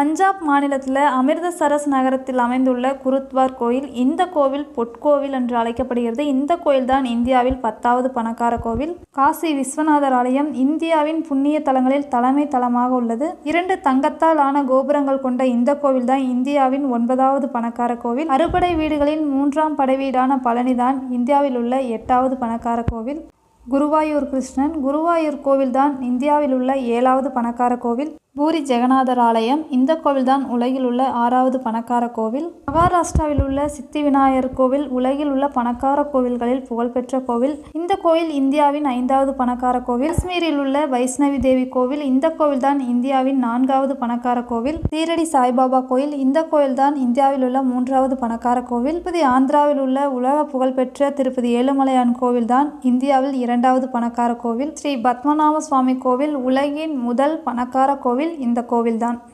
பஞ்சாப் மாநிலத்தில் அமிர்தசரஸ் நகரத்தில் அமைந்துள்ள குருத்வார் கோயில். இந்த கோவில் பொற்கோவில் என்று அழைக்கப்படுகிறது. இந்த கோயில் தான் இந்தியாவில் 10வது பணக்கார கோவில். காசி விஸ்வநாதர் ஆலயம் இந்தியாவின் புண்ணிய தலங்களில் தலைமை தலமாக உள்ளது. 2 தங்கத்தால் ஆன கோபுரங்கள் கொண்ட இந்த கோவில் தான் இந்தியாவின் 9வது பணக்கார கோவில். அறுபடை வீடுகளின் 3ஆம் படை வீடான பழனி தான் இந்தியாவில் உள்ள 8வது பணக்கார கோவில். குருவாயூர் கிருஷ்ணன் குருவாயூர் கோவில் தான் இந்தியாவில் உள்ள 7வது பணக்கார கோவில். பூரி ஜெகநாதர் ஆலயம் இந்த கோவில் தான் உலகில் உள்ள 6வது பணக்கார கோவில். மகாராஷ்டிராவில் உள்ள சித்தி விநாயகர் கோவில் உலகில் உள்ள பணக்கார கோவில்களில் புகழ்பெற்ற கோவில். இந்த கோயில் இந்தியாவின் 5வது பணக்கார கோவில். காஷ்மீரில் உள்ள வைஷ்ணவி தேவி கோவில் இந்த கோவில் தான் இந்தியாவின் 4வது பணக்கார கோவில். சீரடி சாய்பாபா கோயில் இந்த கோயில் தான் இந்தியாவில் உள்ள 3வது பணக்கார கோவில். திருப்பதி ஆந்திராவில் உள்ள உலக புகழ்பெற்ற திருப்பதி ஏழுமலையான் கோவில் தான் இந்தியாவில் 2வது பணக்கார கோவில். ஸ்ரீ பத்மநாப சுவாமி கோவில் உலகின் முதல் பணக்கார கோவில் இந்த கோவில்தான்.